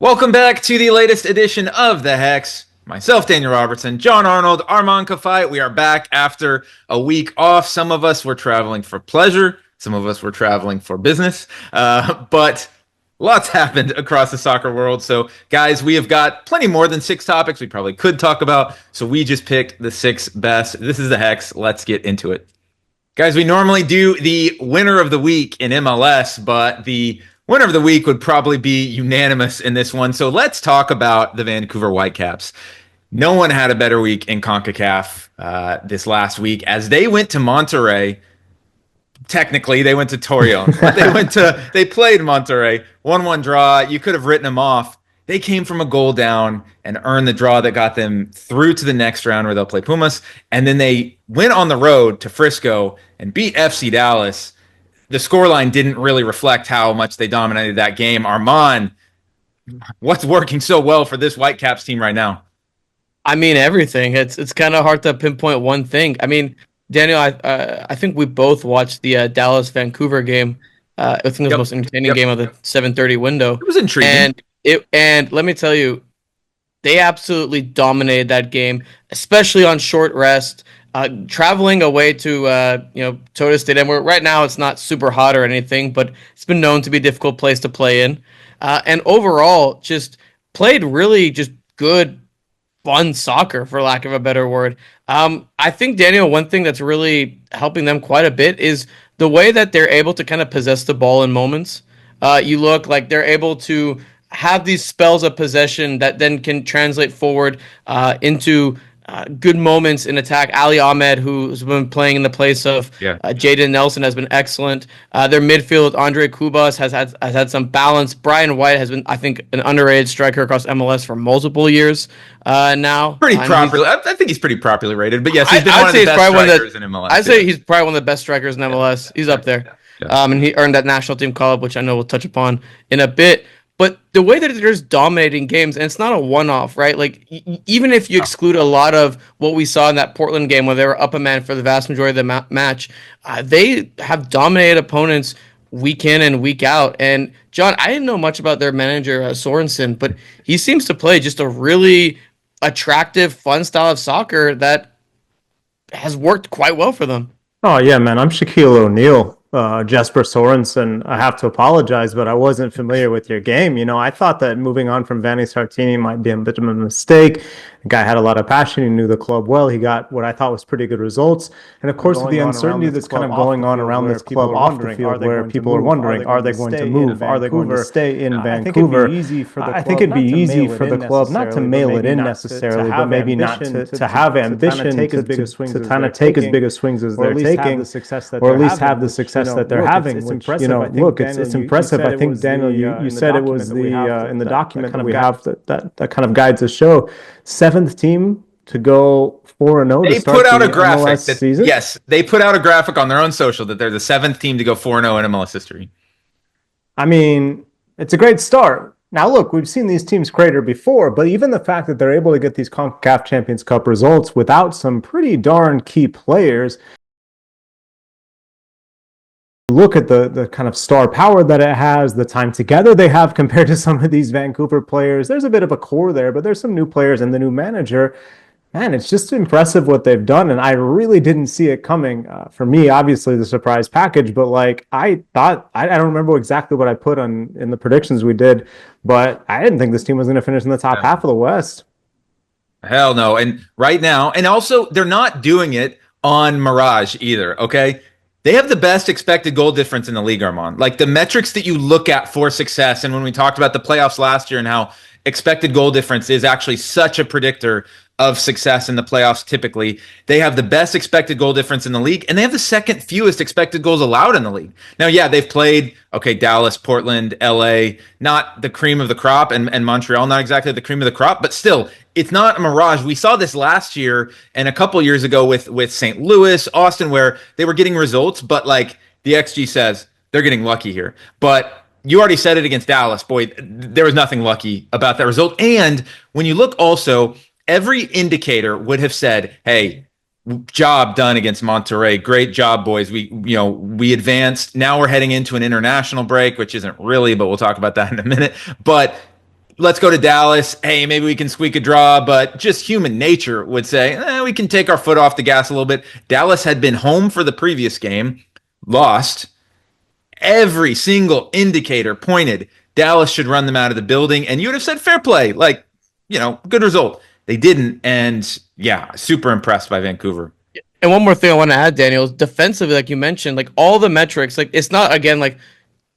Welcome back to the latest edition of The Hex. Myself, Daniel Robertson, John Arnold, Armand Kafai. We are back after a week off. Some of us were traveling for pleasure. Some of us were traveling for business. But lots happened across the soccer world. So, guys, we have got plenty more than 6 topics we probably could talk about. So we just picked the 6 best. This is The Hex. Let's get into it. Guys, we normally do the winner of the week in MLS, but the winner of the week would probably be unanimous in this one. So let's talk about the Vancouver Whitecaps. No one had a better week in CONCACAF this last week as they went to Monterrey. Technically, they went to Torreon. They played Monterrey, 1-1 draw. You could have written them off. They came from a goal down and earned the draw that got them through to the next round where they'll play Pumas. And then they went on the road to Frisco and beat FC Dallas. The scoreline didn't really reflect how much they dominated that game. Armand, what's working so well for this Whitecaps team right now? I mean, everything. It's kind of hard to pinpoint one thing. I mean, Daniel, I think we both watched the Dallas Vancouver game. I think it was the most entertaining game of the 7:30 window. It was intriguing. And let me tell you, they absolutely dominated that game, especially on short rest. Traveling away to Toyota Stadium, where right now it's not super hot or anything, but it's been known to be a difficult place to play in. And overall, just played really just good, fun soccer, for lack of a better word. I think, Daniel, one thing that's really helping them quite a bit is the way that they're able to kind of possess the ball in moments. You look like they're able to have these spells of possession that then can translate forward into good moments in attack. Ali Ahmed, who's been playing in the place of Jadon Nelson, has been excellent. Their midfield, Andre Kubas, has had some balance. Brian White has been, I think, an underrated striker across MLS for multiple years now. Pretty properly. I think he's pretty properly rated. But yes, he's been one of the best strikers in MLS. I'd say he's probably one of the best strikers in MLS. He's up there. And he earned that national team call-up, which I know we'll touch upon in a bit. But the way that they're just dominating games, and it's not a one-off, right? Like, even if you exclude a lot of what we saw in that Portland game where they were up a man for the vast majority of the match, they have dominated opponents week in and week out. And, John, I didn't know much about their manager, Sorensen, but he seems to play just a really attractive, fun style of soccer that has worked quite well for them. Oh, yeah, man. I'm Shaquille O'Neal. Jesper Sorensen, I have to apologize, but I wasn't familiar with your game. I thought that moving on from Vanni Sartini might be a bit of a mistake. The guy had a lot of passion. He knew the club well. He got what I thought was pretty good results. And of course, with the uncertainty that's kind of going on around this club off the field, where people are wondering, are they going to move? Are they going to stay in Vancouver? I think it'd be easy for the club not to mail it in necessarily, but maybe not to have ambition, to kind of take as big a swings as they're taking, or at least have the success that they're having. It's impressive. Look, it's impressive. I think, Daniel, you said it was in the document that we have that kind of guides the show. 7th team to go 4-0. They put out a graphic. Yes, they put out a graphic on their own social that they're the 7th team to go 4-0 in MLS history. I mean, it's a great start. Now, look, we've seen these teams crater before, but even the fact that they're able to get these CONCACAF Champions Cup results without some pretty darn key players. Look at the kind of star power that it has, the time together they have compared to some of these Vancouver players. There's a bit of a core there, but there's some new players and the new manager. Man, it's just impressive what they've done, and I really didn't see it coming. For me, obviously, the surprise package, but I thought, I don't remember exactly what I put in the predictions we did, but I didn't think this team was going to finish in the top half of the West. Hell no. And right now, and also, they're not doing it on Mirage either, okay? They have the best expected goal difference in the league, Armand. Like the metrics that you look at for success, and when we talked about the playoffs last year and how expected goal difference is actually such a predictor of success in the playoffs typically, they have the best expected goal difference in the league, and they have the second fewest expected goals allowed in the league. Now, yeah, they've played, Dallas, Portland, LA, not the cream of the crop, and Montreal, not exactly the cream of the crop, but still, it's not a mirage. We saw this last year and a couple years ago with St. Louis, Austin, where they were getting results, but like the XG says, they're getting lucky here. But you already said it against Dallas. Boy, there was nothing lucky about that result. And when you look also, every indicator would have said, hey, job done against Monterrey. Great job, boys. We advanced. Now we're heading into an international break, which isn't really, but we'll talk about that in a minute. But let's go to Dallas. Hey, maybe we can squeak a draw, but just human nature would say we can take our foot off the gas a little bit. Dallas had been home for the previous game, lost. Every single indicator pointed Dallas should run them out of the building, and you would have said fair play, like, good result. They didn't, and yeah, super impressed by Vancouver. And one more thing I want to add, Daniel, is defensively, like you mentioned, like all the metrics, like it's not, again, like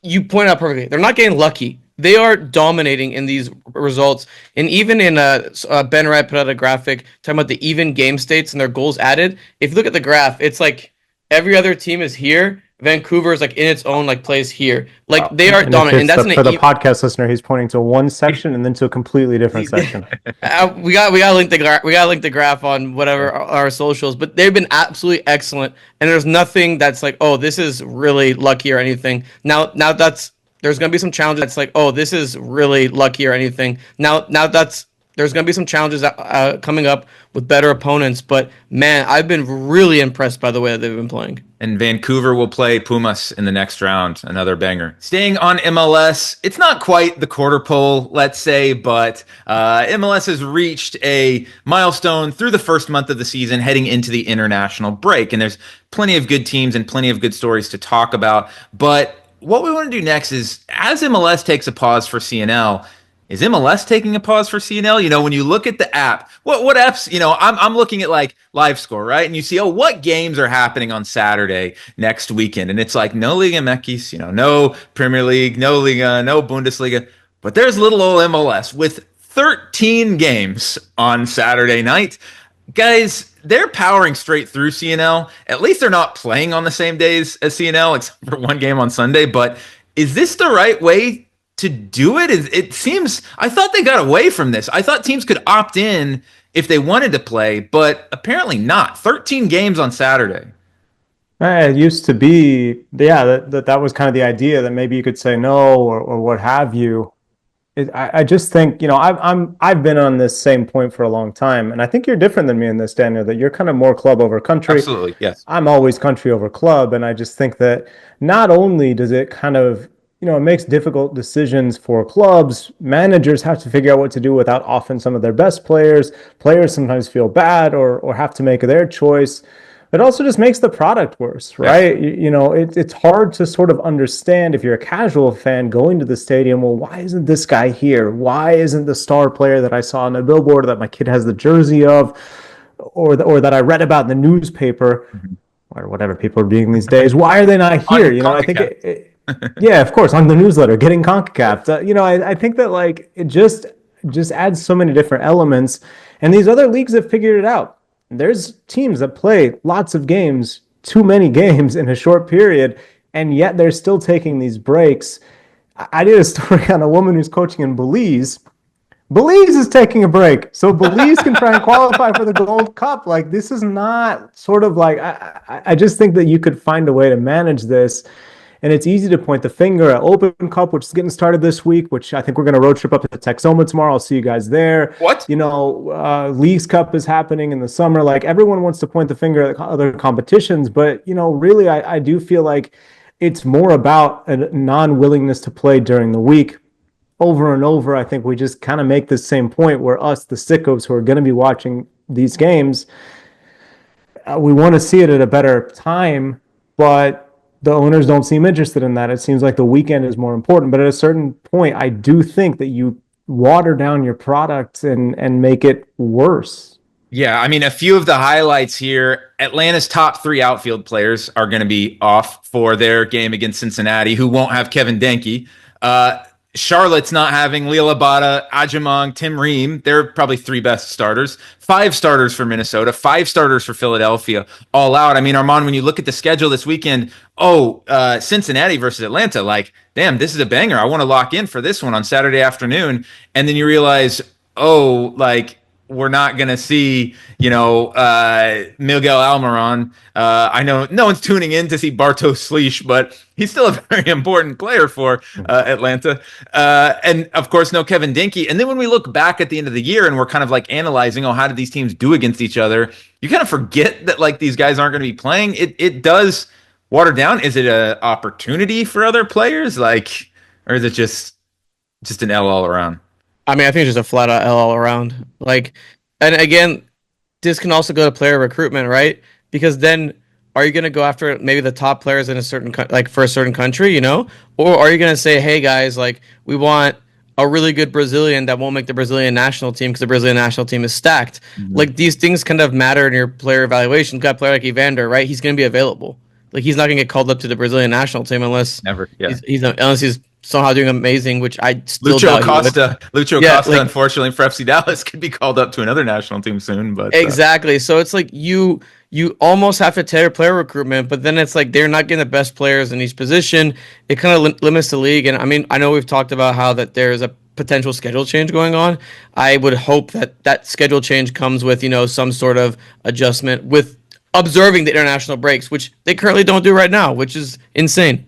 you pointed out perfectly, they're not getting lucky. They are dominating in these results. And even in Ben Wright put out a graphic talking about the even game states and their goals added. If you look at the graph, it's like every other team is here. Vancouver is like in its own like place here. Like they are dominant, and that's for the podcast listener. He's pointing to one section and then to a completely different section. we got link the graph on whatever our socials, but they've been absolutely excellent. And there's nothing that's like, oh, this is really lucky or anything. Now there's gonna be some challenges. That's like, oh, this is really lucky or anything. Now there's going to be some challenges coming up with better opponents, but man, I've been really impressed by the way that they've been playing. And Vancouver will play Pumas in the next round, another banger. Staying on MLS, it's not quite the quarter pole, let's say, but MLS has reached a milestone through the first month of the season, heading into the international break. And there's plenty of good teams and plenty of good stories to talk about. But what we want to do next is, as MLS takes a pause for CNL, is MLS taking a pause for CNL? When you look at the app, what apps, I'm looking at like Live Score, right? And you see, what games are happening on Saturday next weekend? And it's like no Liga MX, no Premier League, no Liga, no Bundesliga. But there's little old MLS with 13 games on Saturday night. Guys, they're powering straight through CNL. At least they're not playing on the same days as CNL, except for one game on Sunday. But is this the right way to do it? It seems, I thought they got away from this. I thought teams could opt in if they wanted to play, but apparently not. 13 games on Saturday. It used to be, that was kind of the idea, that maybe you could say no or what have you. I just think, I've been on this same point for a long time, and I think you're different than me in this, Daniel, that you're kind of more club over country. Absolutely, yes. I'm always country over club, and I just think that not only does it kind of, it makes difficult decisions for clubs. Managers have to figure out what to do without often some of their best players. Players sometimes feel bad or have to make their choice. It also just makes the product worse, right? Yes. It's hard to sort of understand if you're a casual fan going to the stadium. Well, why isn't this guy here? Why isn't the star player that I saw on a billboard that my kid has the jersey of, or that I read about in the newspaper, or whatever people are doing these days? Why are they not here? I think yeah, of course, on the newsletter, getting CONCACAF. I think that like it just adds so many different elements, and these other leagues have figured it out. There's teams that play lots of games, too many games in a short period, and yet they're still taking these breaks. I did a story on a woman who's coaching in Belize. Belize is taking a break, so Belize can try and qualify for the Gold Cup. Like, this is not sort of like, I just think that you could find a way to manage this. And it's easy to point the finger at Open Cup, which is getting started this week, which I think we're going to road trip up to Texoma tomorrow. I'll see you guys there. What? Leagues Cup is happening in the summer. Like, everyone wants to point the finger at other competitions. But, really, I do feel like it's more about a non-willingness to play during the week. Over and over, I think we just kind of make the same point where us, the sickos who are going to be watching these games, we want to see it at a better time, but the owners don't seem interested in that. It seems like the weekend is more important. But at a certain point, I do think that you water down your product and make it worse. Yeah, I mean, a few of the highlights here. Atlanta's top 3 outfield players are going to be off for their game against Cincinnati, who won't have Kevin Denke. Charlotte's not having Lil Abada, Ajamong, Tim Ream. They're probably 3 best starters. 5 starters for Minnesota, 5 starters for Philadelphia, all out. I mean, Armand, when you look at the schedule this weekend, Cincinnati versus Atlanta, like, damn, this is a banger. I want to lock in for this one on Saturday afternoon. And then you realize, we're not going to see, Miguel Almiron. I know no one's tuning in to see Bartosz Slisz, but he's still a very important player for Atlanta. And, of course, no Kevin Denke. And then when we look back at the end of the year and we're kind of like analyzing, how did these teams do against each other? You kind of forget that, like, these guys aren't going to be playing. It does water down. Is it an opportunity for other players? Or is it just an L all around? I mean, I think it's just a flat out L all around. Like, and again, this can also go to player recruitment, right? Because then are you going to go after maybe the top players in a certain like for a certain country, or are you going to say, hey guys, like we want a really good Brazilian that won't make the Brazilian national team because the Brazilian national team is stacked. Like these things kind of matter in your player evaluation. You've got a player like Evander, right? He's going to be available. Like he's not going to get called up to the Brazilian national team unless Never. Yeah. unless he's somehow doing amazing, which I still Lucho doubt he would. Acosta, Yeah, Acosta, like unfortunately for FC Dallas, could be called up to another national team soon. But exactly. So it's like you almost have to tailor player recruitment, but then it's like they're not getting the best players in each position. It kind of limits the league. And I mean, I know we've talked about how that there's a potential schedule change going on. I would hope that that schedule change comes with some sort of adjustment with observing the international breaks, which they currently don't do right now, which is insane.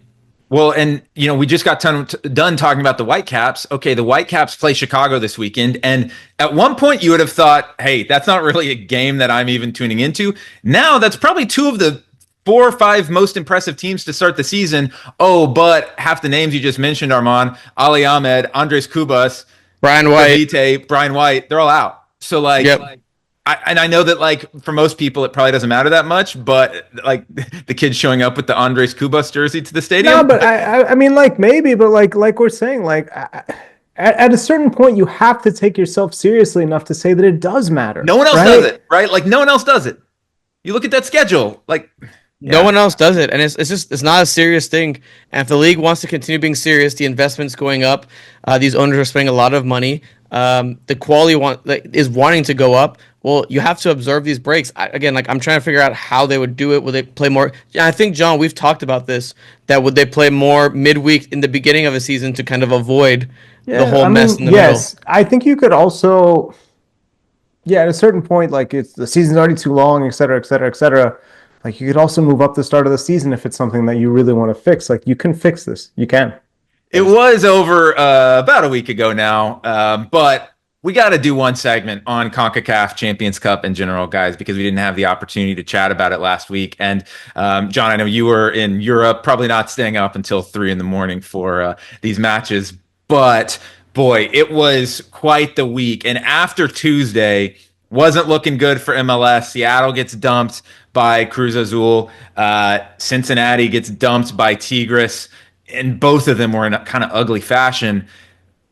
well, and we just got done talking about the Whitecaps. Okay, the Whitecaps play Chicago this weekend, and at one point you would have thought, "Hey, that's not really a game that I'm even tuning into." Now that's probably two of the 4 or 5 most impressive teams to start the season. Oh, but half the names you just mentioned, Armand, Ali Ahmed, Andres Cubas, Brian White. Cavite, Brian White, they're all out. So Yep. I know that for most people it probably doesn't matter that much, but the kids showing up with the Andres Cubas jersey to the stadium. No, but I mean, like maybe, but like we're saying, at a certain point, you have to take yourself seriously enough to say that it does matter. No one else right? does it, right? Like no one else does it. You look at that schedule, No one else does it, and it's not a serious thing. And if the league wants to continue being serious, the investment's going up. These owners are spending a lot of money. The quality is wanting to go up. Well, you have to observe these breaks. Again, like I'm trying to figure out how they would do it. Would they play more? Yeah, I think John, we've talked about this. That would they play more midweek in the beginning of a season to kind of avoid the whole mess in the yes, middle. I think you could also, at a certain point, like it's the season's already too long, et cetera, et cetera, et cetera. Like you could also move up the start of the season if it's something that you really want to fix. Like you can fix this. You can. It was over about a week ago now, but we got to do one segment on CONCACAF Champions Cup in general, guys, because we didn't have the opportunity to chat about it last week. And John, I know you were in Europe, probably not staying up until 3 a.m. for these matches, but boy, it was quite the week. And after Tuesday, wasn't looking good for MLS. Seattle gets dumped by Cruz Azul. Cincinnati gets dumped by Tigres. And both of them were in a kind of ugly fashion.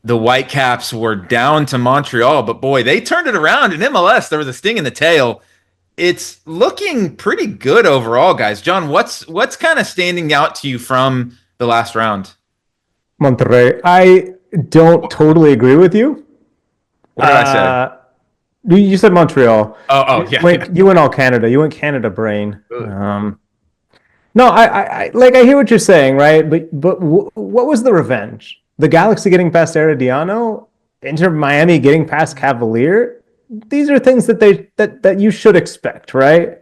The Whitecaps were down to Montreal, but boy, they turned it around in MLS. There was a sting in the tail. It's looking pretty good overall, guys. John, what's kind of standing out to you from the last round? Monterrey. I don't totally agree with you. What did I say? You said Montreal. Oh, yeah. You went all Canada. You went Canada brain. No, I hear what you're saying, right? But what was the revenge? The Galaxy getting past Herediano, Inter Miami getting past Cavalier. These are things that you should expect, right?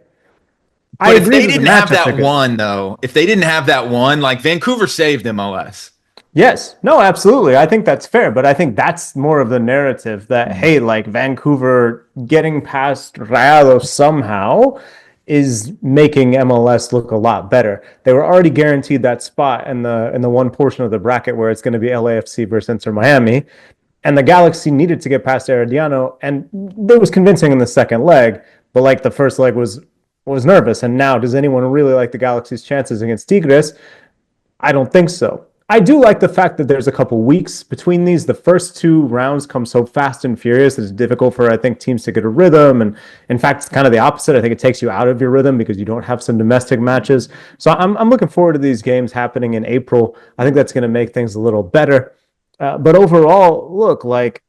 But if they didn't have that one, though, if they didn't have that one, like Vancouver saved MLS. Yes, no, absolutely. I think that's fair, but I think that's more of the narrative that, hey, like Vancouver getting past Rayados somehow is making MLS look a lot better. They were already guaranteed that spot in the one portion of the bracket where it's going to be LAFC versus Inter Miami, and the Galaxy needed to get past Herediano, and it was convincing in the second leg, but like the first leg was nervous. And now, does anyone really like the Galaxy's chances against Tigres? I don't think so. I do like the fact that there's a couple weeks between these. The first 2 rounds come so fast and furious that it's difficult for, I think, teams to get a rhythm. And in fact, it's kind of the opposite. I think it takes you out of your rhythm because you don't have some domestic matches. So I'm looking forward to these games happening in April. I think that's going to make things a little better. But overall, look, like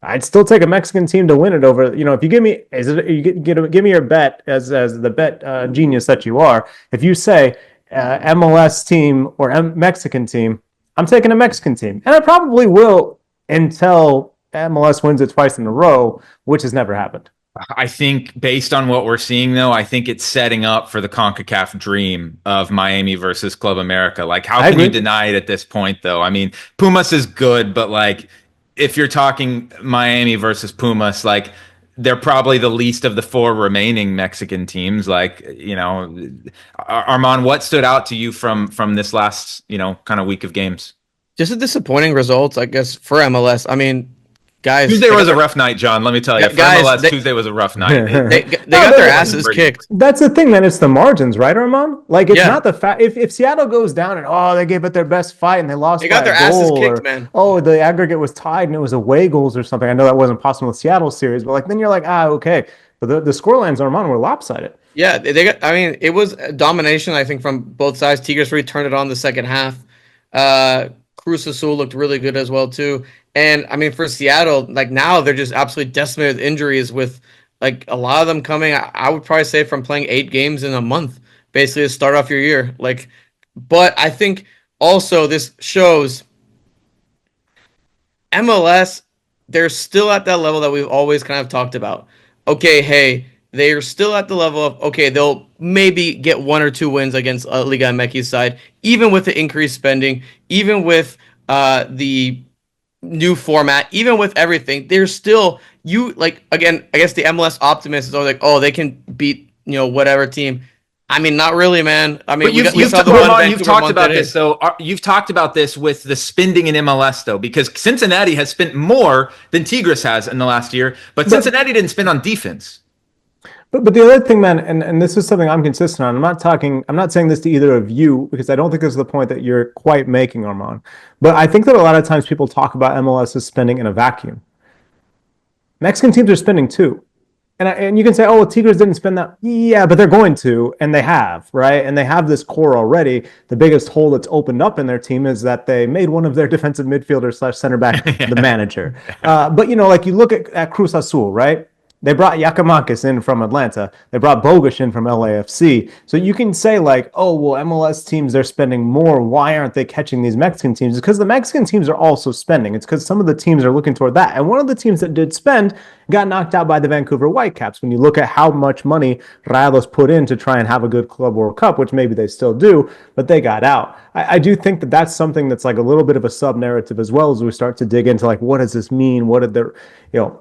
I'd still take a Mexican team to win it over. If you give me, give me your bet as the bet genius that you are. If you say MLS team or Mexican team, I'm taking a Mexican team. And I probably will until MLS wins it twice in a row, which has never happened. I think based on what we're seeing, though, I think it's setting up for the CONCACAF dream of Miami versus Club America. Like, how can you deny it at this point, though? I mean, Pumas is good, but like, if you're talking Miami versus Pumas, like, they're probably the least of the 4 remaining Mexican teams. Like, Armand, what stood out to you from this last, kind of week of games? Just a disappointing result, I guess, for MLS. I mean, Guys, Tuesday was a rough night, John. Let me tell you. For Guys, MLS, Tuesday was a rough night. they got their asses kicked. That's the thing, man. It's the margins, right, Armand? Like, it's Yeah. not the fact. If Seattle goes down and they gave it their best fight and they lost, They got by their a asses goal, kicked, or, man. the aggregate was tied and it was away goals or something. I know that wasn't possible with Seattle series, but like then you're like, okay. But the scorelines, Armand, were lopsided. Yeah, they got. I mean, it was domination. I think from both sides. Tigres really turned it on the second half. Cruz Azul looked really good as well too. And I mean, for Seattle, like now they're just absolutely decimated with injuries. With like a lot of them coming, I would probably say from playing 8 games in a month, basically to start off your year. Like, but I think also this shows MLS. They're still at that level that we've always kind of talked about. Okay, hey, they're still at the level of, okay, they'll maybe get 1 or 2 wins against Liga MX's side, even with the increased spending, even with the new format, even with everything. They're still, again, I guess the MLS optimists are like, they can beat, whatever team. I mean, not really, man. I mean, you've talked about this, though. You've talked about this with the spending in MLS, though, because Cincinnati has spent more than Tigres has in the last year, but Cincinnati didn't spend on defense. But the other thing, man, and this is something I'm consistent on. I'm not saying this to either of you because I don't think this is the point that you're quite making, Armand. But I think that a lot of times people talk about MLS as spending in a vacuum. Mexican teams are spending too. And you can say, Tigres didn't spend that. Yeah, but they're going to, and they have, right? And they have this core already. The biggest hole that's opened up in their team is that they made one of their defensive midfielders / center back the manager. But, like you look at Cruz Azul, right? They brought Gimenez in from Atlanta. They brought Bogusz in from LAFC. So you can say like, MLS teams, they're spending more. Why aren't they catching these Mexican teams? It's because the Mexican teams are also spending. It's because some of the teams are looking toward that. And one of the teams that did spend got knocked out by the Vancouver Whitecaps. When you look at how much money Rayados put in to try and have a good Club World Cup, which maybe they still do, but they got out. I do think that that's something that's like a little bit of a sub-narrative as well as we start to dig into like, what does this mean? What did the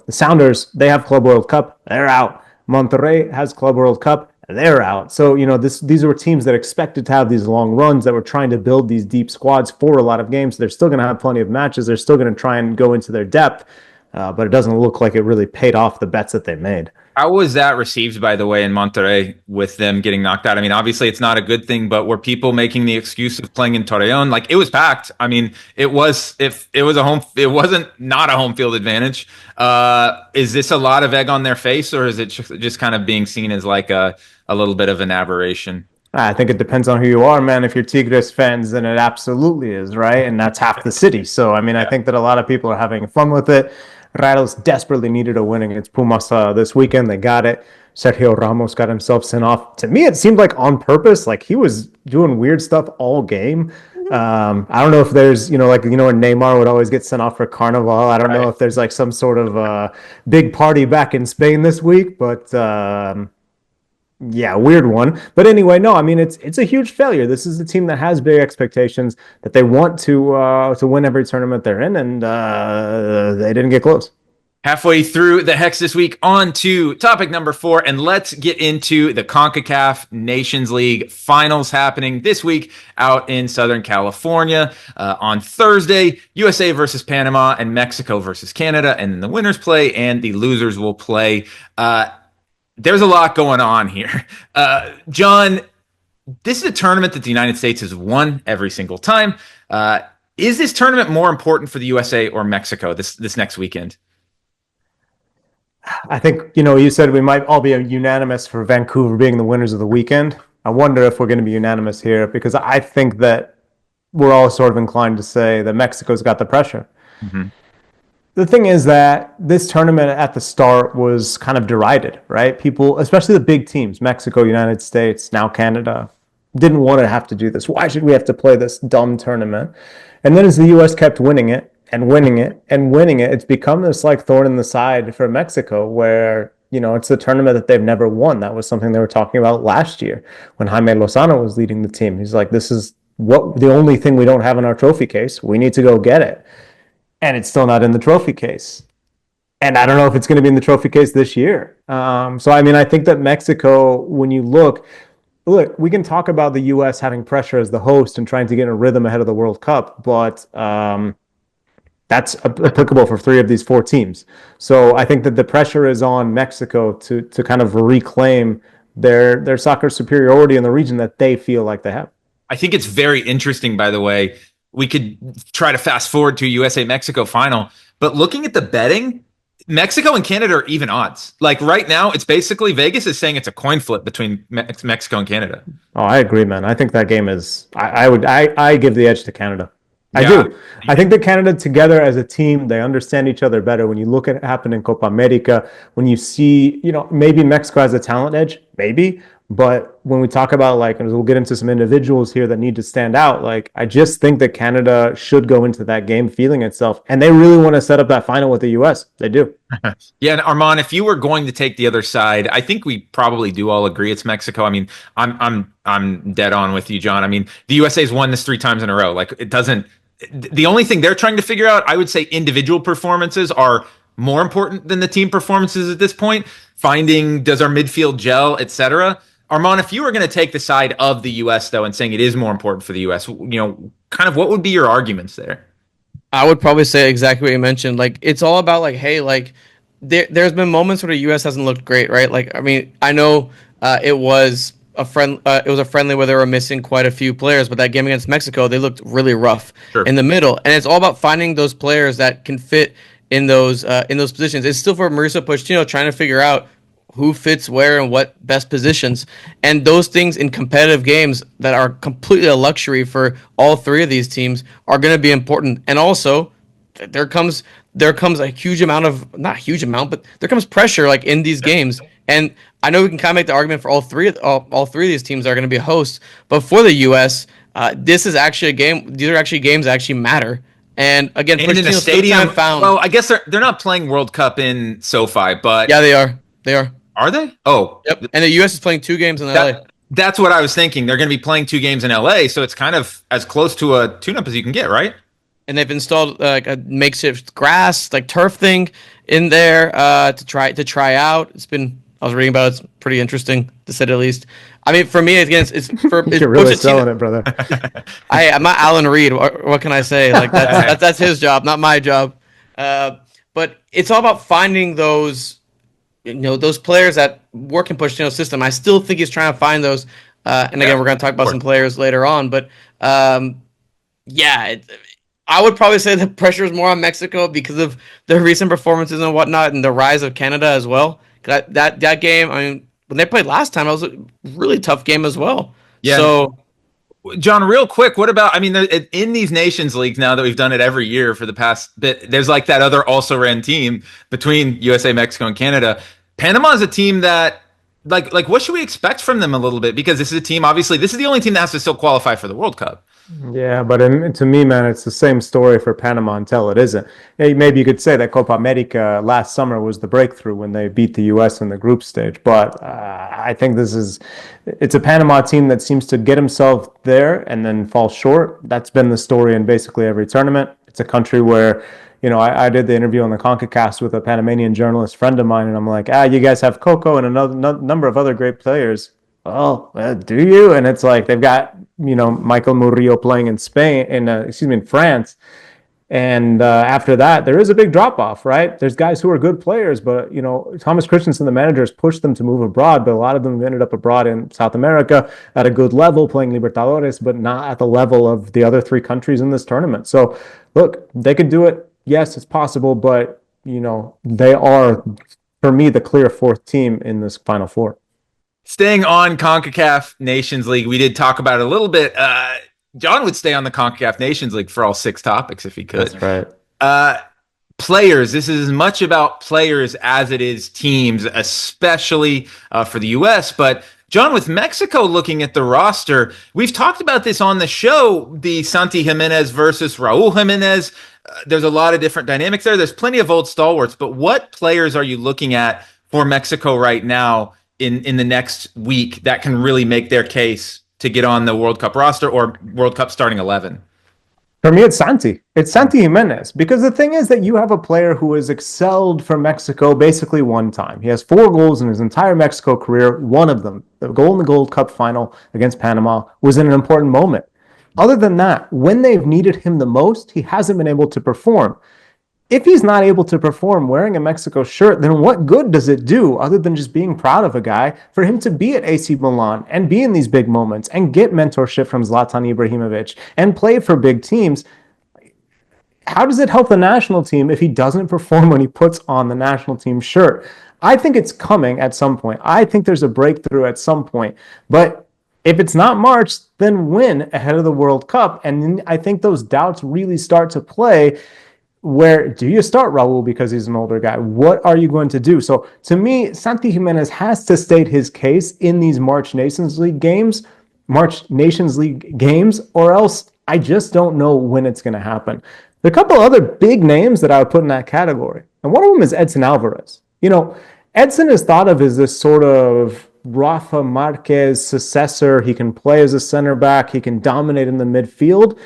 Sounders, they have Club World Cup, they're out. Monterrey has Club World Cup, they're out. So, these were teams that expected to have these long runs, that were trying to build these deep squads for a lot of games. They're still going to have plenty of matches. They're still going to try and go into their depth. But it doesn't look like it really paid off the bets that they made. How was that received, by the way, in Monterrey with them getting knocked out? I mean, obviously it's not a good thing, but were people making the excuse of playing in Torreon? Like, it was packed. I mean, it wasn't not a home field advantage. Is this a lot of egg on their face, or is it just kind of being seen as like a little bit of an aberration? I think it depends on who you are, man. If you're Tigres fans, then it absolutely is, right? And that's half the city. So, I mean, I think that a lot of people are having fun with it. Rayados desperately needed a win against Pumas this weekend. They got it. Sergio Ramos got himself sent off. To me, it seemed like on purpose. Like he was doing weird stuff all game. I don't know if there's, when Neymar would always get sent off for Carnival. I don't know if there's like some sort of big party back in Spain this week, but yeah, weird one. But anyway, no, I mean, it's a huge failure. This is a team that has big expectations, that they want to win every tournament they're in, and they didn't get close. Halfway through the Hex this week, on to topic number 4, and let's get into the CONCACAF Nations League finals happening this week out in Southern California. On Thursday, USA versus Panama and Mexico versus Canada, and then the winners play and the losers will play. There's a lot going on here. John, this is a tournament that the United States has won every single time. Is this tournament more important for the USA or Mexico this next weekend? I think, you said we might all be unanimous for Vancouver being the winners of the weekend. I wonder if we're going to be unanimous here, because I think that we're all sort of inclined to say that Mexico's got the pressure. Mm-hmm. The thing is that this tournament at the start was kind of derided, right? People, especially the big teams, Mexico, United States, now Canada, didn't want to have to do this. Why should we have to play this dumb tournament? And then as the U.S. kept winning it and winning it and winning it, it's become this like thorn in the side for Mexico where, it's the tournament that they've never won. That was something they were talking about last year when Jaime Lozano was leading the team. He's like, this is the only thing we don't have in our trophy case. We need to go get it. And it's still not in the trophy case. And I don't know if it's going to be in the trophy case this year. So, I mean, I think that Mexico, when you look, we can talk about the U.S. having pressure as the host and trying to get in a rhythm ahead of the World Cup. But That's applicable for 3 of these 4 teams. So I think that the pressure is on Mexico to kind of reclaim their soccer superiority in the region that they feel like they have. I think it's very interesting, by the way. We could try to fast forward to a USA Mexico final, but looking at the betting, Mexico and Canada are even odds. Like right now, it's basically Vegas is saying it's a coin flip between Mexico and Canada. Oh, I agree, man. I think that game is. I give the edge to Canada. I Yeah. do. I think that Canada together as a team, they understand each other better. When you look at it happen in Copa America, when you see, maybe Mexico has a talent edge, maybe. But when we talk about and we'll get into some individuals here that need to stand out, I just think that Canada should go into that game feeling itself. And they really want to set up that final with the US. They do. Yeah, and Armand, if you were going to take the other side, I think we probably do all agree it's Mexico. I mean, I'm dead on with you, John. I mean, the USA's won this 3 times in a row. Like it doesn't. The only thing they're trying to figure out, I would say, individual performances are more important than the team performances at this point. Finding does our midfield gel, etc. Armand, if you were going to take the side of the U.S. though, and saying it is more important for the U.S., kind of what would be your arguments there? I would probably say exactly what you mentioned. Like, it's all about there's been moments where the U.S. hasn't looked great, right? Like, I mean, I know it was a friendly where they were missing quite a few players, but that game against Mexico, they looked really rough in the middle. And it's all about finding those players that can fit in those positions. It's still for Mauricio Pochettino trying to figure out who fits where and what best positions. And those things in competitive games that are completely a luxury for all 3 of these teams are going to be important. And also, there comes a huge amount of, not huge amount, but there comes pressure in these games. And I know we can kind of make the argument for all three of these teams are going to be hosts, but for the U.S., this is actually a game. These are actually games that actually matter. And again, and in a stadium. Well, I guess they're not playing World Cup in SoFi, but yeah, they are. They are. Are they? Oh, yep. And the U.S. is playing 2 games in LA. That's what I was thinking. They're going to be playing 2 games in LA, so it's kind of as close to a tune-up as you can get, right? And they've installed a makeshift grass, turf thing in there to try out. I was reading about it. It's pretty interesting, to say the least. I mean, for me, again, it's You're really selling it, brother. I'm not Alan Reed. What can I say? That's his job, not my job. But it's all about finding those players that work in Pochettino's system. I still think he's trying to find those. And again, we're going to talk about some players later on. But I would probably say the pressure is more on Mexico because of their recent performances and whatnot, and the rise of Canada as well. That game, I mean, when they played last time, it was a really tough game as well. Yeah. So, John, real quick, what about? I mean, in these Nations Leagues now that we've done it every year for the past bit, there's that other also ran team between USA, Mexico, and Canada. Panama is a team that, what should we expect from them a little bit? Because this is a team, obviously, this is the only team that has to still qualify for the World Cup. Yeah, but to me, man, it's the same story for Panama until it isn't. Maybe you could say that Copa America last summer was the breakthrough when they beat the U.S. in the group stage. But I think it's a Panama team that seems to get himself there and then fall short. That's been the story in basically every tournament. It's a country where, I did the interview on the CONCACAF with a Panamanian journalist friend of mine, and I'm like, you guys have Coco and another number of other great players. Oh, do you? And it's they've got, Michael Murillo playing in in France. And after that, there is a big drop off, right? There's guys who are good players, but, Thomas Christensen, the manager, has pushed them to move abroad, but a lot of them have ended up abroad in South America at a good level, playing Libertadores, but not at the level of the other 3 countries in this tournament. So, look, they could do it. Yes, it's possible, but, they are, for me, the clear 4th team in this Final Four. Staying on CONCACAF Nations League, we did talk about it a little bit. John would stay on the CONCACAF Nations League for all 6 topics if he could. That's right. Players. This is as much about players as it is teams, especially for the U.S. But John, with Mexico looking at the roster, we've talked about this on the show, the Santi Gimenez versus Raul Jimenez. There's a lot of different dynamics there. There's plenty of old stalwarts, but what players are you looking at for Mexico right now in the next week that can really make their case to get on the World Cup roster or World Cup starting 11? For me, it's Santi. It's Santi Gimenez. Because the thing is that you have a player who has excelled for Mexico basically one time. He has 4 goals in his entire Mexico career. One of them, the goal in the Gold Cup final against Panama, was in an important moment. Other than that, when they've needed him the most, he hasn't been able to perform. if he's not able to perform wearing a Mexico shirt, then what good does it do other than just being proud of a guy for him to be at AC Milan and be in these big moments and get mentorship from Zlatan Ibrahimovic and play for big teams? How does it help the national team if he doesn't perform when he puts on the national team shirt? I think it's coming at some point. I think there's a breakthrough at some point. But if it's not March, then when ahead of the World Cup? And I think those doubts really start to play. Where do you start Raul because he's an older guy? What are you going to do? So to me, Santi Gimenez has to state his case in these March Nations League games, or else I just don't know when it's going to happen. There are a couple other big names that I would put in that category. And one of them is Edson Alvarez. Edson is thought of as this sort of Rafa Marquez successor. He can play as a center back. He can dominate in the midfield.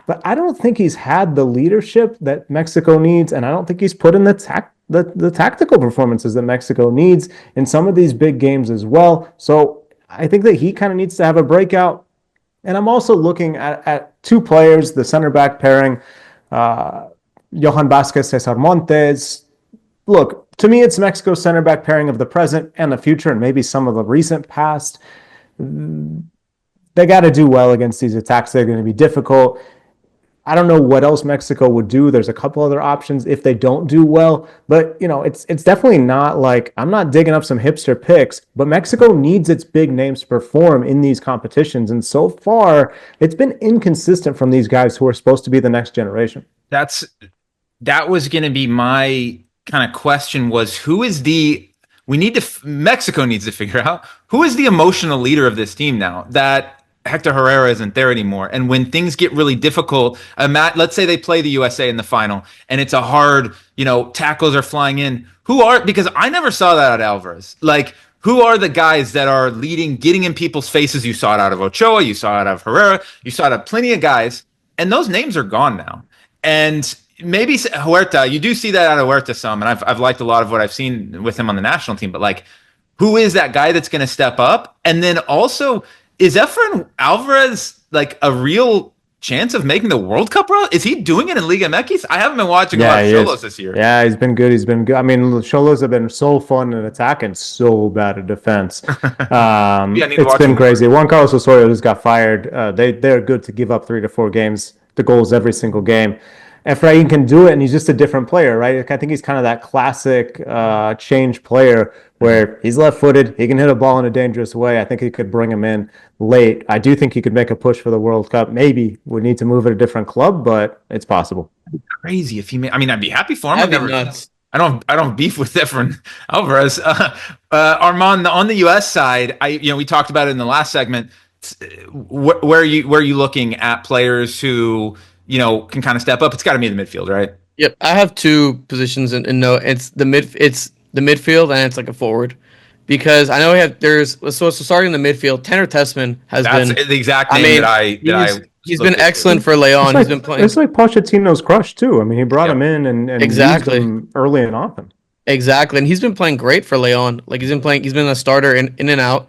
But I don't think he's had the leadership that Mexico needs, and I don't think he's put in the tactical performances that Mexico needs in some of these big games as well. So I think that he kind of needs to have a breakout. And I'm also looking at two players, the center back pairing, Johan Vasquez, Cesar Montes. Look, to me, it's Mexico's center back pairing of the present and the future, and maybe some of the recent past. They got to do well against these attacks. They're going to be difficult. I don't know what else Mexico would do. There's a couple other options if they don't do well. But, it's definitely not like I'm not digging up some hipster picks, but Mexico needs its big names to perform in these competitions. And so far, it's been inconsistent from these guys who are supposed to be the next generation. That was going to be my kind of question was Mexico needs to figure out who is the emotional leader of this team now that Hector Herrera isn't there anymore. And when things get really difficult, let's say they play the USA in the final and it's a hard, tackles are flying in. Because I never saw that at Alvarez. Like, who are the guys that are leading, getting in people's faces? You saw it out of Ochoa, you saw it out of Herrera, you saw it out of plenty of guys, and those names are gone now. And maybe Huerta, you do see that out of Huerta some, and I've liked a lot of what I've seen with him on the national team, but like, who is that guy that's going to step up? And then also, is Efrain Alvarez like a real chance of making the World Cup run? Is he doing it in Liga MX? I haven't been watching a lot of Xolos this year. Yeah, he's been good. I mean, Xolos have been so fun in attack and so bad at defense. It's been crazy. Juan Carlos Osorio just got fired. They're good to give up 3 to 4 goals every single game. Efrain can do it, and he's just a different player, right? I think he's kind of that classic change player where he's left-footed. He can hit a ball in a dangerous way. I think he could bring him in late. I do think he could make a push for the World Cup. Maybe would need to move at a different club, but it's possible. It'd be crazy if he I'd be happy for him. That'd be nuts. I don't beef with Efrain Alvarez. Armand, on the US side, we talked about it in the last segment. Where are you looking at players who can kind of step up? It's got to be in the midfield, right? Yep, I have two positions in no. It's the midfield and it's like a forward, because I know so starting in the midfield. Tanner Tessman that's been the exact name he's been excellent for Leon. He's been playing. It's like Pochettino's crush too. I mean, he brought him in and exactly used him early and often. Exactly, and he's been playing great for Leon. Like he's been a starter in and out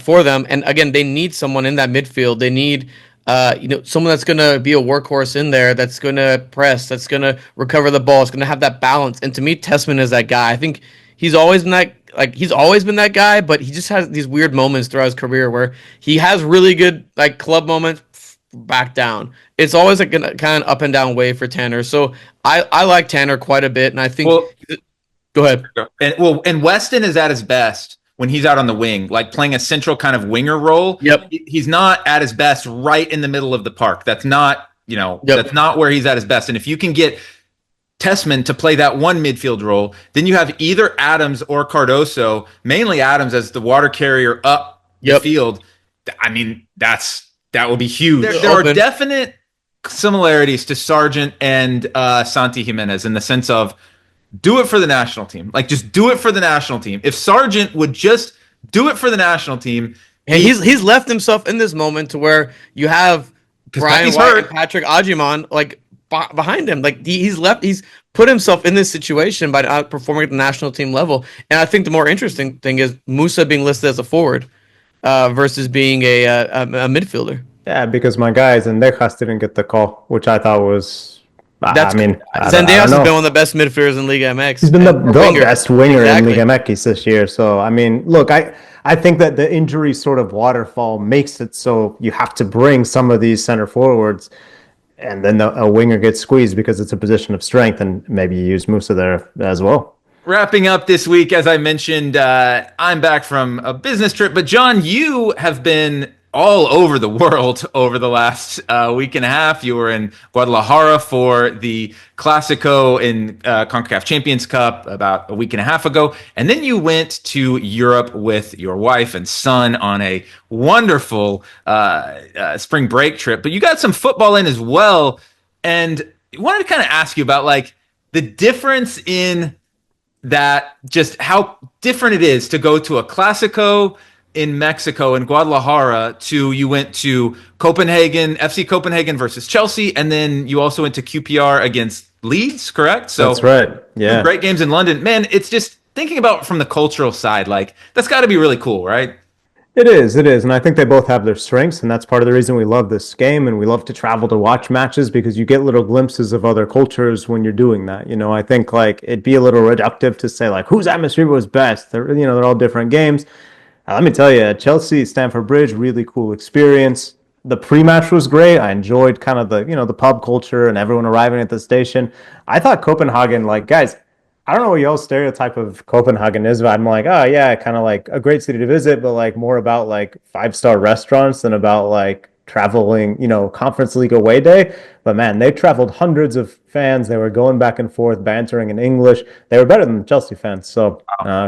for them. And again, they need someone in that midfield. They need someone that's going to be a workhorse in there, that's going to press, that's going to recover the ball, it's going to have that balance. And to me, Tessman is that guy. I think he's always been that guy, but he just has these weird moments throughout his career where he has really good like club moments, back down. It's always like a kind of up and down wave for Tanner. So I like Tanner quite a bit, and I think. Go ahead. And Weston is at his best when he's out on the wing, like playing a central kind of winger role. Yep. He's not at his best right in the middle of the park. That's not, that's not where he's at his best. And if you can get Tessman to play that one midfield role, then you have either Adams or Cardoso, mainly Adams as the water carrier up the field. I mean, that will be huge. There are definite similarities to Sargent and Santi Gimenez in the sense of, do it for the national team. Like, just do it for the national team. If Sargent would just do it for the national team. And he's left himself in this moment to where you have Brian White and Patrick Agyemang like behind him. Like he's put himself in this situation by not performing at the national team level. And I think the more interesting thing is Musa being listed as a forward versus being a midfielder. Yeah, because my guys in Zendejas didn't get the call, which I thought was That's I mean, I Zendejas don't has been know. one of the best midfielders in League MX. He's been the or winger. best winger in Exactly. Liga MX this year. So, I mean, look, I think that the injury sort of waterfall makes it so you have to bring some of these center forwards, and then a winger gets squeezed because it's a position of strength, and maybe you use Musa there as well. Wrapping up this week, as I mentioned, I'm back from a business trip. But John, you have been all over the world over the last week and a half. You were in Guadalajara for the Clasico in CONCACAF Champions Cup about a week and a half ago. And then you went to Europe with your wife and son on a wonderful spring break trip. But you got some football in as well. And I wanted to kind of ask you about like the difference in that, just how different it is to go to a Clasico in Mexico, in Guadalajara, to you went to Copenhagen, FC Copenhagen versus Chelsea, and then you also went to QPR against Leeds, correct? So That's right. Yeah. great games in London. Man, it's just thinking about from the cultural side, like that's got to be really cool, right? It is, it is. And I think they both have their strengths. And that's part of the reason we love this game. And we love to travel to watch matches because you get little glimpses of other cultures when you're doing that. You know, I think like it'd be a little reductive to say like whose atmosphere was best. They're all different games. Let me tell you, Chelsea, Stamford Bridge, really cool experience. The pre-match was great. I enjoyed kind of the pub culture and everyone arriving at the station. I thought Copenhagen, like, guys, I don't know what y'all's stereotype of Copenhagen is, but I'm like, oh yeah, kind of like a great city to visit, but like more about like 5-star restaurants than about like traveling, Conference League away day. But man, they traveled hundreds of fans. They were going back and forth, bantering in English. They were better than Chelsea fans. So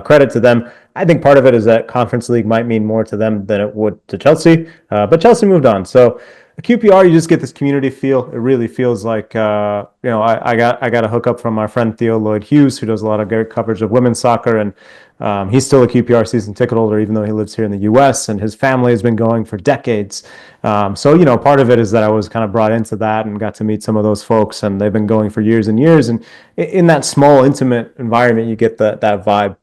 credit to them. I think part of it is that Conference League might mean more to them than it would to Chelsea. But Chelsea moved on. So QPR, you just get this community feel. It really feels like, I got a hookup from our friend Theo Lloyd Hughes, who does a lot of great coverage of women's soccer. And he's still a QPR season ticket holder, even though he lives here in the U.S. And his family has been going for decades. So, part of it is that I was kind of brought into that and got to meet some of those folks. And they've been going for years and years. And in that small, intimate environment, you get that vibe.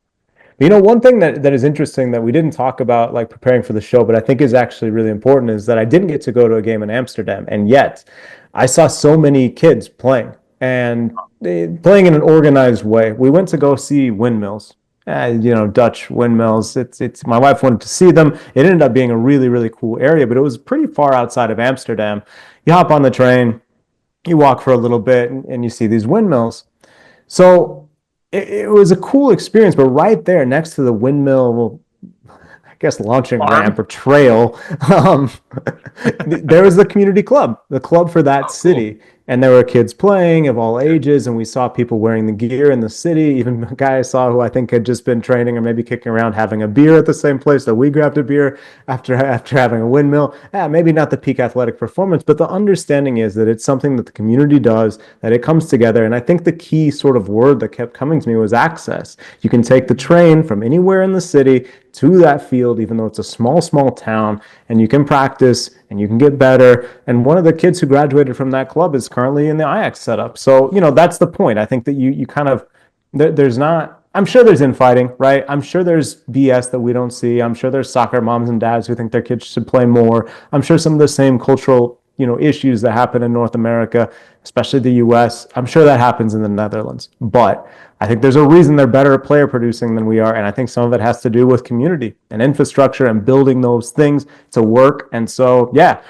One thing that is interesting that we didn't talk about, like preparing for the show, but I think is actually really important, is that I didn't get to go to a game in Amsterdam, and yet I saw so many kids playing and playing in an organized way. We went to go see windmills, Dutch windmills. It's my wife wanted to see them. It ended up being a really, really cool area, but it was pretty far outside of Amsterdam. You hop on the train, you walk for a little bit, and you see these windmills. So it was a cool experience, but right there next to the windmill, I guess, launching ramp or trail, there was the community club, the club for that city. And there were kids playing of all ages, and we saw people wearing the gear in the city. Even a guy I saw who I think had just been training or maybe kicking around having a beer at the same place that we grabbed a beer after having a windmill. Maybe not the peak athletic performance, but the understanding is that it's something that the community does, that it comes together. And I think the key sort of word that kept coming to me was access. You can take the train from anywhere in the city to that field, even though it's a small, small town, and you can practice and you can get better. And one of the kids who graduated from that club is currently in the Ajax setup. So, that's the point. I think that you kind of, there's not, I'm sure there's infighting, right? I'm sure there's BS that we don't see. I'm sure there's soccer moms and dads who think their kids should play more. I'm sure some of the same cultural issues that happen in North America, especially the US, I'm sure that happens in the Netherlands. But I think there's a reason they're better at player producing than we are. And I think some of it has to do with community and infrastructure and building those things to work. And so, yeah,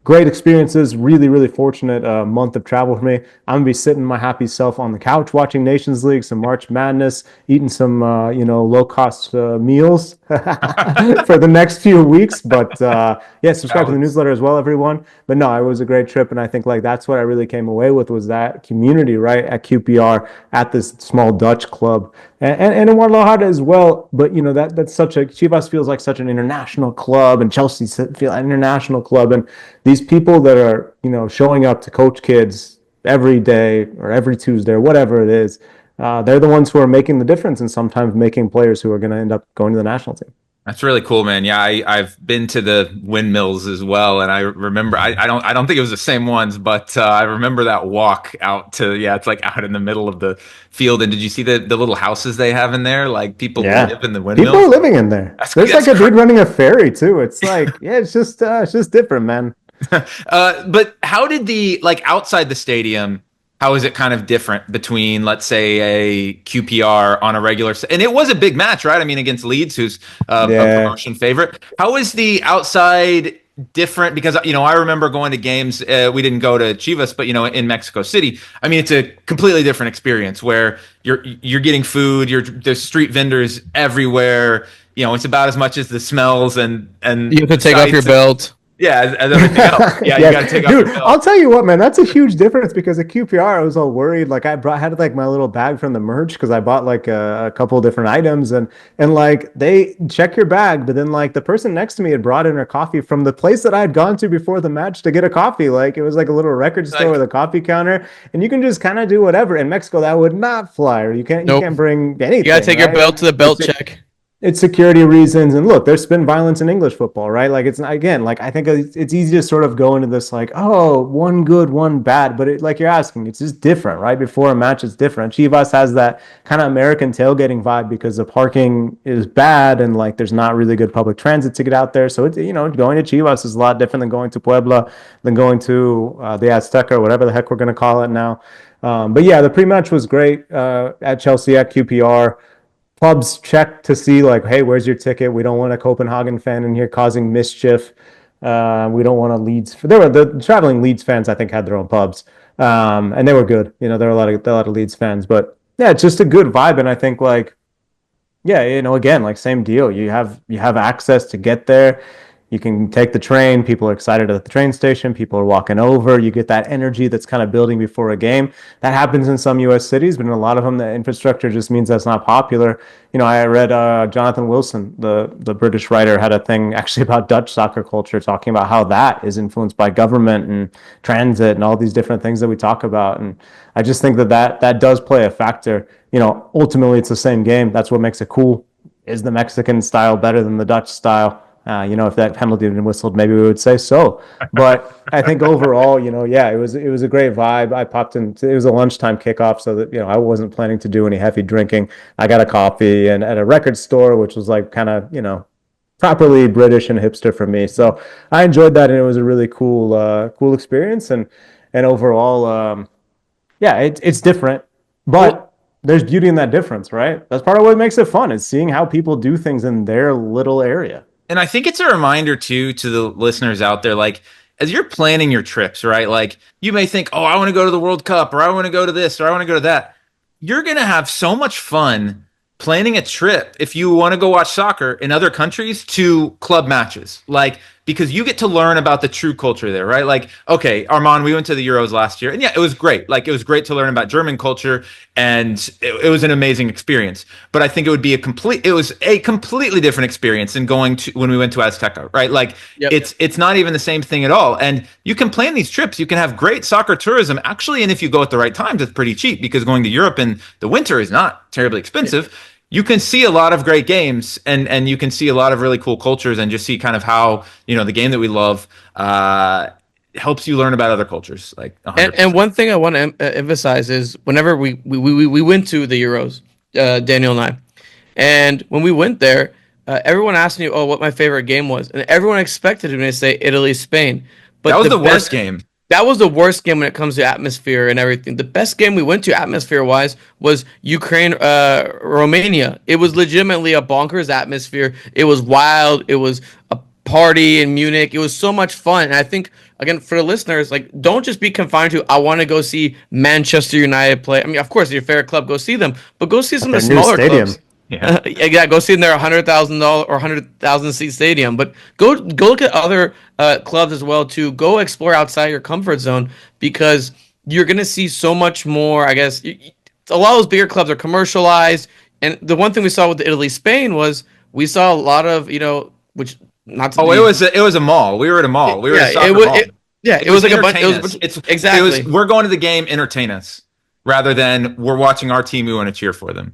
great experiences. Really, really fortunate month of travel for me. I'm going to be sitting my happy self on the couch watching Nations League, some March Madness, eating some, low-cost meals for the next few weeks. But, subscribe to the newsletter as well, everyone. But no, it was a great trip. And I think, that's what I really came away with was that community, right, at QPR, at this small Dutch club. And in Guadalajara as well. But, that's such a, Chivas feels like such an international club, and Chelsea feel an international club. And these people that are, showing up to coach kids every day or every Tuesday or whatever it is, they're the ones who are making the difference and sometimes making players who are going to end up going to the national team. That's really cool, man. Yeah, I've been to the windmills as well, and I remember I don't think it was the same ones, but I remember that walk out to it's like out in the middle of the field. And did you see the little houses they have in there? Like people live in the windmills. People are living in there. There's like a dude running a ferry too. It's like it's just different, man. But how did the outside the stadium? How is it kind of different between, let's say, a QPR on a regular, and it was a big match, right? I mean, against Leeds, who's a Yeah. promotion favorite. How is the outside different? Because I remember going to games. We didn't go to Chivas, but in Mexico City. I mean, it's a completely different experience where you're getting food. There's street vendors everywhere. It's about as much as the smells and You have to take off your belt. Yeah, as everything else. Yeah, Yeah, you got to take off dude, your belt. I'll tell you what, man, that's a huge difference because at QPR, I was all worried. Like had like my little bag from the merch because I bought like a couple different items and like they check your bag, but then like the person next to me had brought in her coffee from the place that I had gone to before the match to get a coffee. Like it was like a little record store with a coffee counter, and you can just kind of do whatever. In Mexico, that would not fly. Or you can't bring anything. You gotta take your belt to the belt check. It's security reasons, and look, there's been violence in English football, right? Like it's again, like I think it's easy to sort of go into this like, oh, one good, one bad, but like you're asking, it's just different, right? Before a match, it's different. Chivas has that kind of American tailgating vibe because the parking is bad and like there's not really good public transit to get out there. So it's going to Chivas is a lot different than going to Puebla, than going to the Azteca or whatever the heck we're going to call it now. But yeah, the pre-match was great at Chelsea at QPR. Pubs check to see like, hey, where's your ticket? We don't want a Copenhagen fan in here causing mischief. We don't want a Leeds. There were the traveling Leeds fans. I think had their own pubs, and they were good. There were a lot of Leeds fans, but yeah, it's just a good vibe. And I think like, yeah, again, like same deal. You have access to get there. You can take the train. People are excited at the train station. People are walking over. You get that energy that's kind of building before a game. That happens in some U.S. cities, but in a lot of them, the infrastructure just means that's not popular. I read Jonathan Wilson, the British writer, had a thing actually about Dutch soccer culture, talking about how that is influenced by government and transit and all these different things that we talk about. And I just think that does play a factor. Ultimately, it's the same game. That's what makes it cool. Is the Mexican style better than the Dutch style? If that penalty had been whistled, maybe we would say so. But I think overall, yeah, it was a great vibe. I popped in. It was a lunchtime kickoff, so that I wasn't planning to do any heavy drinking. I got a coffee and at a record store, which was like kind of properly British and hipster for me. So I enjoyed that, and it was a really cool experience. And overall, yeah, it's different, but there's beauty in that difference, right? That's part of what makes it fun, is seeing how people do things in their little area. And I think it's a reminder too to the listeners out there, like as you're planning your trips, right? Like you may think, oh, I want to go to the World Cup, or I want to go to this, or I want to go to that. You're going to have so much fun planning a trip if you want to go watch soccer in other countries to club matches, like because you get to learn about the true culture there, right? Like, okay, Armand, we went to the Euros last year, and yeah, it was great. Like, it was great to learn about German culture, and it was an amazing experience. But I think it was a completely different experience than going to when we went to Azteca, right? Like, it's not even the same thing at all. And you can plan these trips. You can have great soccer tourism, actually, and if you go at the right times, it's pretty cheap because going to Europe in the winter is not terribly expensive. You can see a lot of great games and you can see a lot of really cool cultures and just see kind of how, the game that we love helps you learn about other cultures. Like, and one thing I want to emphasize is whenever we went to the Euros, Daniel and I, and when we went there, everyone asked me, what my favorite game was. And everyone expected me to say Italy, Spain. But that was the worst game. That was the worst game when it comes to atmosphere and everything. The best game we went to atmosphere-wise was Ukraine, Romania. It was legitimately a bonkers atmosphere. It was wild. It was a party in Munich. It was so much fun. And I think, again, for the listeners, like, don't just be confined to, I want to go see Manchester United play. I mean, of course, your favorite club, go see them. But go see some of the smaller clubs. Yeah, go see in their $100,000 or 100,000 seat stadium. But go look at other clubs as well too. Go explore outside your comfort zone because you're gonna see so much more. I guess a lot of those bigger clubs are commercialized, and the one thing we saw with the Italy Spain was we saw a lot of which not. To it was a mall. We were at a mall. We were at a soccer mall. It was like a bunch. Exactly. We're going to the game, entertain us, rather than we're watching our team. We want to cheer for them.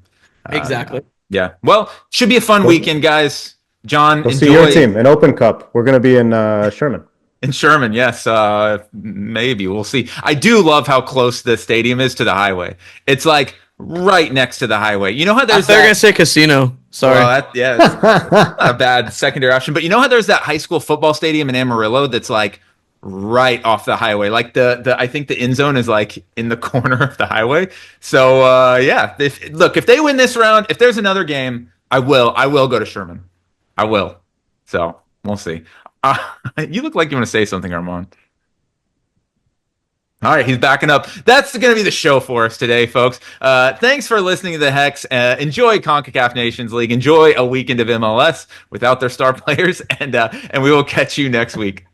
Exactly. Yeah. Well, should be a fun weekend, guys. John, we'll see your team in Open Cup. We're going to be in Sherman. In Sherman, yes. Maybe. We'll see. I do love how close the stadium is to the highway. It's like right next to the highway. You know how there's they're going to say casino. Sorry. Well, it's not a bad secondary option. But you know how there's that high school football stadium in Amarillo that's like right off the highway. Like the I think the end zone is like in the corner of the highway. So yeah, if they win this round, if there's another game, I will go to Sherman. I will. So we'll see. You look like you want to say something, Armand. All right, he's backing up. That's going to be the show for us today, folks. Thanks for listening to the Hex. Enjoy CONCACAF Nations League. Enjoy a weekend of MLS without their star players, and we will catch you next week.